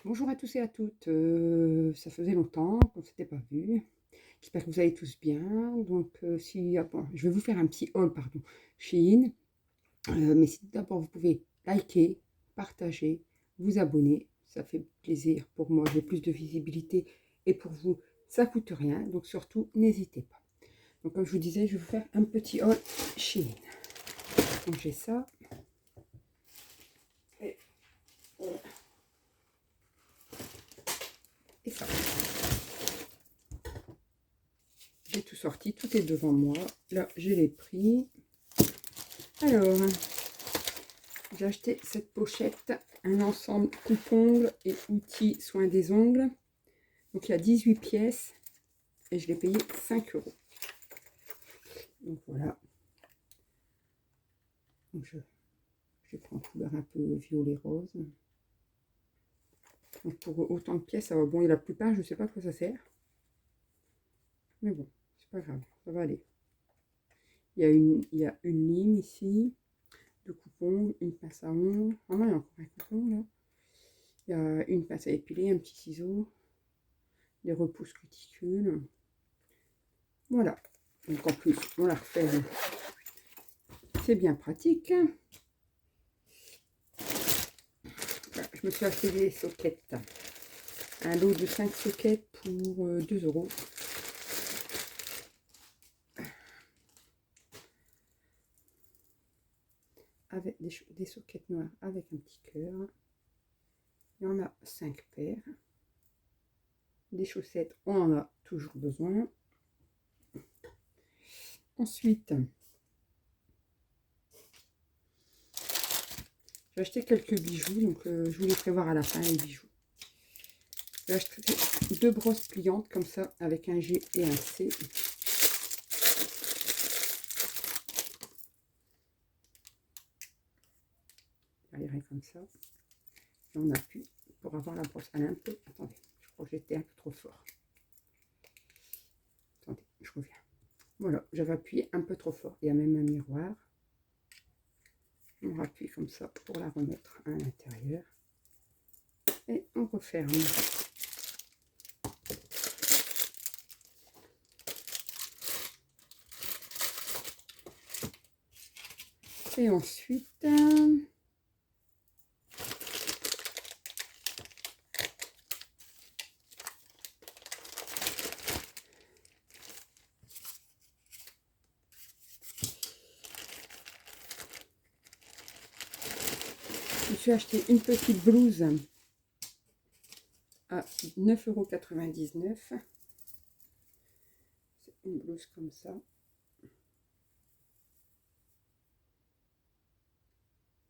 Bonjour à tous et à toutes, ça faisait longtemps qu'on ne s'était pas vu. J'espère que vous allez tous bien. Donc, bon, je vais vous faire un petit haul, pardon, Shein. Mais si d'abord vous pouvez liker, partager, vous abonner, ça fait plaisir pour moi, j'ai plus de visibilité et pour vous, ça coûte rien. Donc surtout, n'hésitez pas. Donc comme je vous disais, je vais vous faire un petit haul Shein. Donc j'ai ça. Et ça. J'ai tout sorti, tout est devant moi. Là, j'ai les prix. Alors, j'ai acheté cette pochette, un ensemble coupe-ongles et outils soins des ongles. Donc, il y a 18 pièces et je l'ai payé 5 €. Donc, voilà. Donc, je prends couleur un peu violet-rose. Donc, pour autant de pièces, ça va. Bon, et la plupart, je ne sais pas à quoi ça sert. Mais bon, c'est pas grave, ça va aller. Il y a une lime ici de coupe-ongles, une pince à ongles. Ah non, il y a encore un coupe-ongles là. Il y a une pince à épiler, un petit ciseau, des repousses cuticules. Voilà. Donc en plus, on la refait. C'est bien pratique. Voilà, je me suis acheté des soquettes. Un lot de 5 soquettes pour 2 €. Avec des soquettes noires avec un petit cœur. Il y en a 5 paires. Des chaussettes, on en a toujours besoin. Ensuite, j'ai acheté quelques bijoux, donc je voulais prévoir à la fin les bijoux. J'ai acheté 2 brosses pliantes comme ça, avec un G et un C. Derrière comme ça. Et on appuie pour avoir la brosse. Elle est un peu... Attendez, je crois que j'étais un peu trop fort. Attendez, je reviens. Voilà, j'avais appuyé un peu trop fort. Il y a même un miroir. On appuie comme ça pour la remettre à l'intérieur. Et on referme. Et ensuite, je me suis acheté une petite blouse à 9,99 €. C'est une blouse comme ça. Donc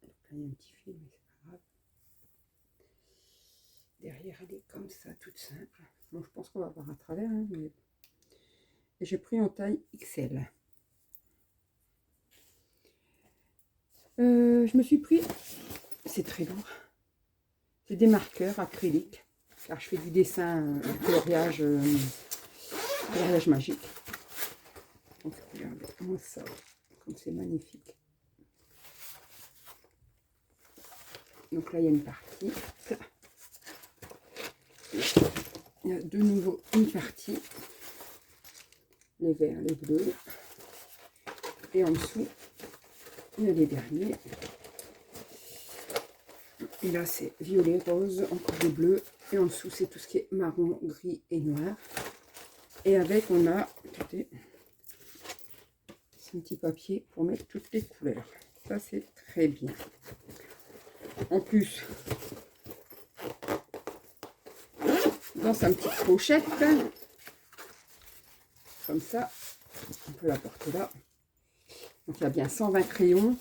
là, il y a un petit fil, mais c'est pas grave. Derrière, elle est comme ça, toute simple. Bon, je pense qu'on va voir à travers, hein, mais... Et j'ai pris en taille XL. Je me suis pris... C'est très lourd. C'est des marqueurs acryliques. Car je fais du dessin, coloriage magique. Donc, regardez-moi ça. Comme c'est magnifique. Donc là, il y a une partie. Il y a de nouveau une partie. Les verts, les bleus. Et en dessous, il y a les derniers. Et là, c'est violet, rose, encore des bleus. Et en dessous, c'est tout ce qui est marron, gris et noir. Et avec, on a ce petit papier pour mettre toutes les couleurs. Ça, c'est très bien. En plus, dans sa petite pochette, comme ça, on peut la porter là. Donc, il y a bien 120 crayons.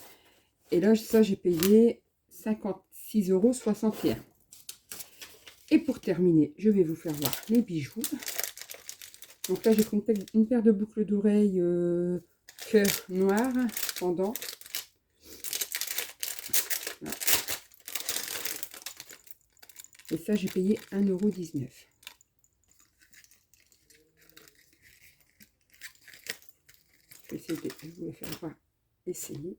Et là, ça, j'ai payé 56,61 €. Et pour terminer, je vais vous faire voir les bijoux. Donc là, j'ai pris une paire de boucles d'oreilles cœur noir pendant. Voilà. Et ça, j'ai payé 1,19 €. Je vais essayer je vous les faire voir. Essayer.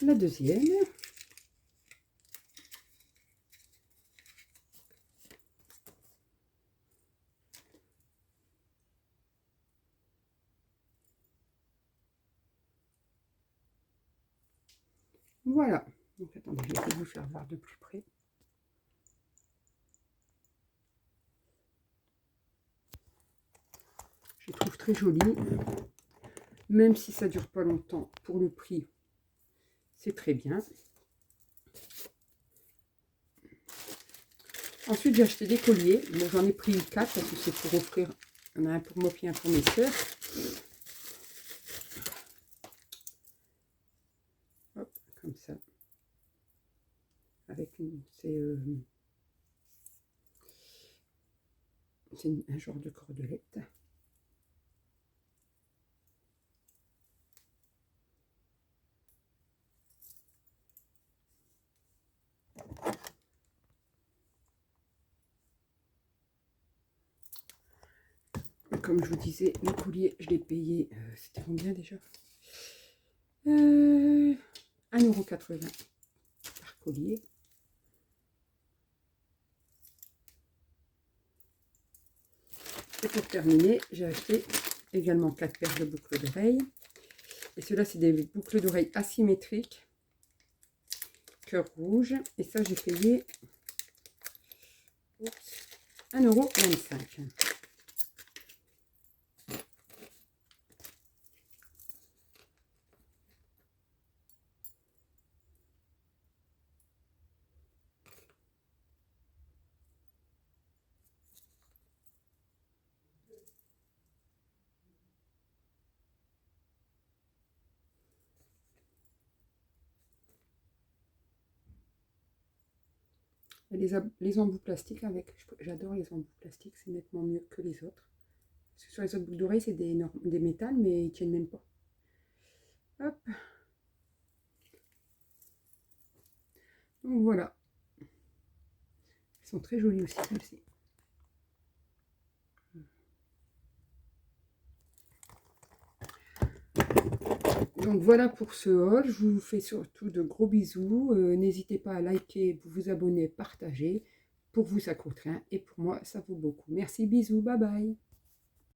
la deuxième. Voilà. Donc attendez, je vais vous faire voir de plus près. Je les trouve très jolies. Même si ça dure pas longtemps, pour le prix, c'est très bien. Ensuite, j'ai acheté des colliers. Bon, j'en ai pris 4 parce que c'est pour offrir. Il y en a un pour moi et un pour mes soeurs. Hop, comme ça. Avec une. C'est un genre de cordelette. Comme je vous disais, le collier, je l'ai payé, c'était combien déjà 1,80 € par collier. Et pour terminer, j'ai acheté également 4 paires de boucles d'oreilles. Et ceux-là, c'est des boucles d'oreilles asymétriques, cœur rouge. Et ça, j'ai payé 1,25 €. Et les embouts plastiques avec, j'adore les embouts plastiques, c'est nettement mieux que les autres. Parce que sur les autres boucles d'oreilles, c'est des métals, mais ils tiennent même pas. Hop. Donc voilà. Elles sont très jolies aussi, celles-ci. Donc voilà pour ce haul, je vous fais surtout de gros bisous, n'hésitez pas à liker, vous abonner, partager, pour vous ça coûte rien et pour moi ça vaut beaucoup. Merci, bisous, bye bye.